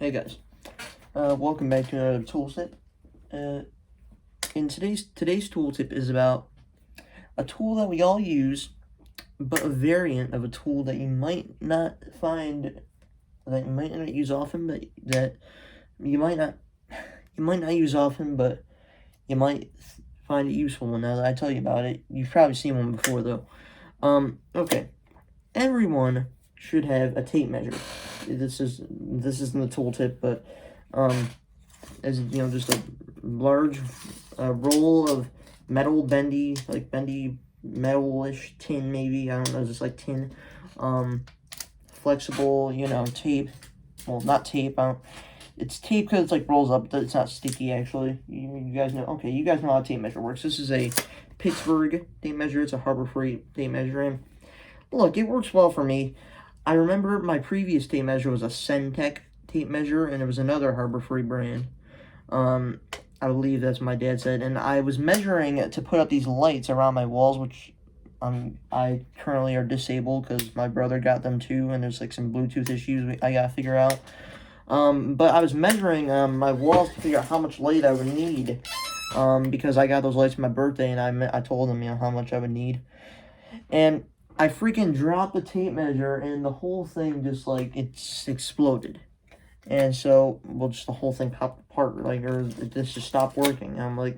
Hey guys, welcome back to another tool tip. In today's tool tip is about a tool that we all use, but a variant of a tool that you might not use often, but that you might not use often, but you might find it useful. Now that I tell you about it, you've probably seen one before though. Okay, everyone should have a tape measure. This isn't the tool tip, but as you know, just a large roll of metal, bendy metal-ish tin, maybe, I don't know, just like tin, flexible, tape. Well, not tape. It's tape because it's like rolls up, but it's not sticky. Actually, you guys know. Okay, you guys know how a tape measure works. This is a Pittsburgh tape measure. It's a Harbor Freight tape measure, and look, it works well for me. I remember my previous tape measure was a Centec tape measure, and it was another Harbor Freight brand. I believe that's what my dad said, and I was measuring to put up these lights around my walls, which I currently are disabled because my brother got them too, and there's like some Bluetooth issues I gotta figure out. But I was measuring my walls to figure out how much light I would need, because I got those lights for my birthday, and I told them how much I would need, and I freaking dropped the tape measure, and the whole thing just, like, it's exploded. And so, well, just the whole thing popped apart, like, or this just stopped working. And I'm like,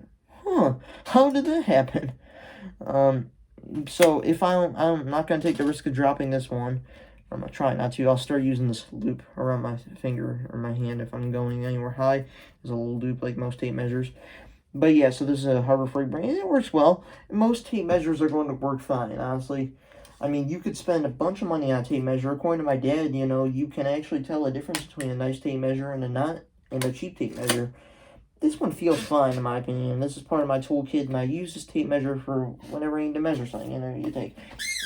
how did that happen? So if I'm not going to take the risk of dropping this one. I'm going to try not to. I'll start using this loop around my finger or my hand if I'm going anywhere high. There's a little loop like most tape measures. But yeah, so this is a Harbor Freight brand, and it works well. Most tape measures are going to work fine, honestly. I mean, you could spend a bunch of money on a tape measure. According to my dad, you can actually tell the difference between a nice tape measure and a cheap tape measure. This one feels fine, in my opinion. This is part of my toolkit, and I use this tape measure for whenever I need to measure something. You take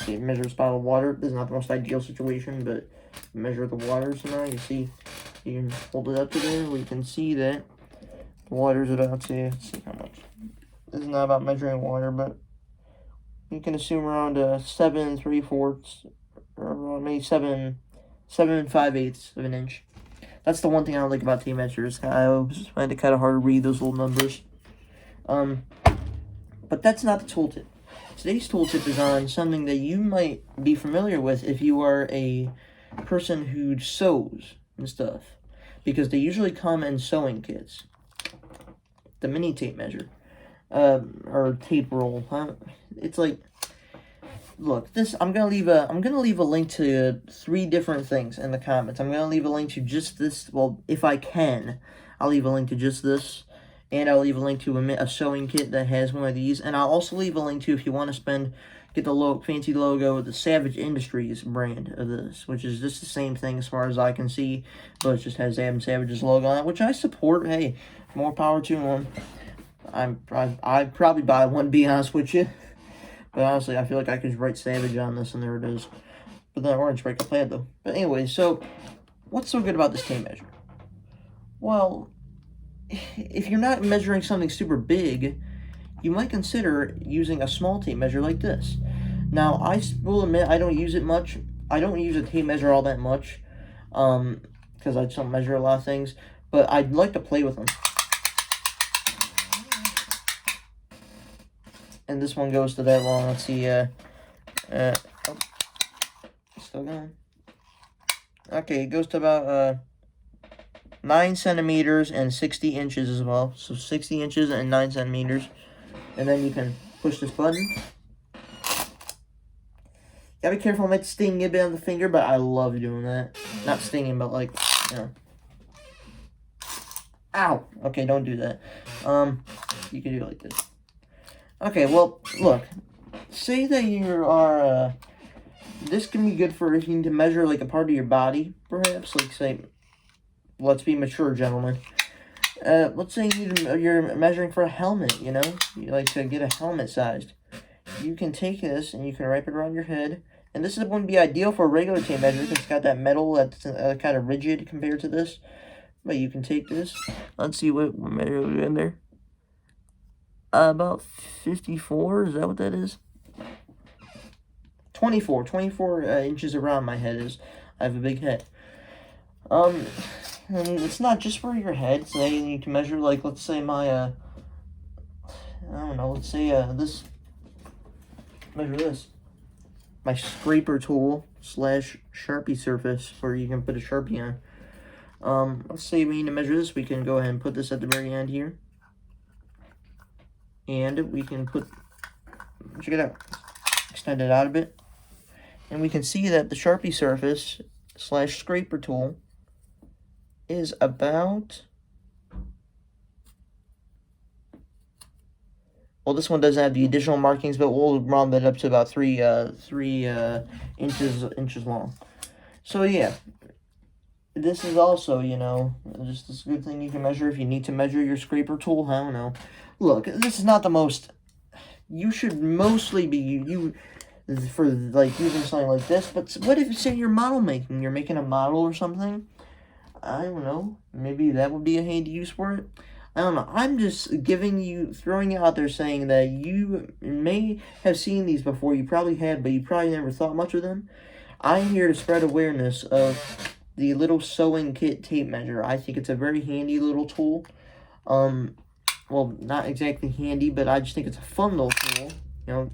tape measure a bottle of water. This is not the most ideal situation, but measure the water somehow. You see, you can hold it up to there. We can see that the water's about to, let's see how much. This is not about measuring water, but you can assume around 7 3/4, or maybe 7 5/8 of an inch. That's the one thing I don't like about tape measures. I always find it kind of hard to read those little numbers. But that's not the tooltip. Today's tooltip is on something that you might be familiar with if you are a person who sews and stuff, because they usually come in sewing kits. The mini tape measure. Or tape roll. It's like, look, this, I'm gonna leave a link to 3 different things in the comments. I'm gonna leave a link to just this. Well, if I can, I'll leave a link to just this, and I'll leave a link to a sewing kit that has one of these, and I'll also leave a link to, if you want to get the fancy logo of the Savage Industries brand of this, which is just the same thing as far as I can see, but it just has Adam Savage's logo on it, which I support. Hey, more power to him. I'd probably buy one, to be honest with you. But honestly, I feel like I could write Savage on this, and there it is. But then orange break a plaid, though. But anyway, so what's so good about this tape measure? Well, if you're not measuring something super big, you might consider using a small tape measure like this. Now, I will admit I don't use it much. I don't use a tape measure all that much, because I just don't measure a lot of things. But I'd like to play with them. And this one goes to that long. Let's see, still going. Okay, it goes to about 9 centimeters and 60 inches as well. So 60 inches and 9 centimeters. And then you can push this button. Gotta be careful, it might sting a bit on the finger, but I love doing that. Not stinging, but like, Ow! Okay, don't do that. You can do it like this. Okay, well, look, say that you are, this can be good for if you need to measure, like, a part of your body, perhaps, like, say, let's be mature, gentlemen. Let's say you're measuring for a helmet, you like to get a helmet sized. You can take this, and you can wrap it around your head, and this wouldn't be ideal for a regular tape measure, because it's got that metal that's kind of rigid compared to this, but you can take this. Let's see what measure we're in there. About 54, is that what that is? 24 inches around my head is. I have a big head. And it's not just for your head. Say you can measure, like, let's say my, I don't know, let's say, measure this. My scraper tool / Sharpie surface, where you can put a Sharpie on. Let's say we need to measure this. We can go ahead and put this at the very end here. And we can put, check it out, extend it out a bit. And we can see that the Sharpie surface / scraper tool is about, well, this one doesn't have the additional markings, but we'll round that up to about 3 inches long. So yeah, this is also, you know, just this good thing you can measure if you need to measure your scraper tool. I don't know. Look, this is not the most, you should mostly be for like using something like this, but what if, say, you're model making, you're making a model or something? I don't know, maybe that would be a handy use for it. I don't know. I'm just throwing it out there, saying that you may have seen these before. You probably had, but you probably never thought much of them. I'm here to spread awareness of the little sewing kit tape measure. I think it's a very handy little tool. Well, not exactly handy, but I just think it's a fun little tool. You know,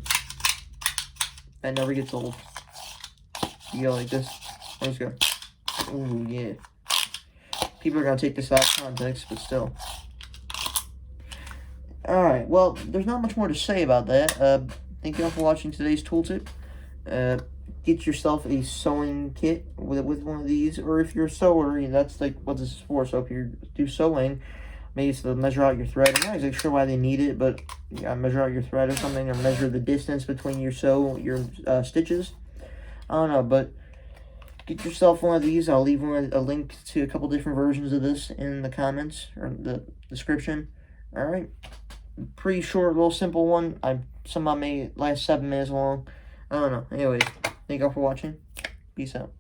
that never gets old. You go like this. Let's go. Ooh, yeah. People are going to take this out of context, but still. Alright, well, there's not much more to say about that. Thank you all for watching today's tool tip. Get yourself a sewing kit with one of these, or if you're a sewer, that's like what this is for. So if you do sewing, maybe it's to measure out your thread. I'm not exactly sure why they need it, but you gotta measure out your thread or something, or measure the distance between your stitches. I don't know, but get yourself one of these. I'll leave a link to a couple different versions of this in the comments or the description. Alright. Pretty short, little simple one. Somehow made it last 7 minutes long. I don't know. Anyways, thank you all for watching. Peace out.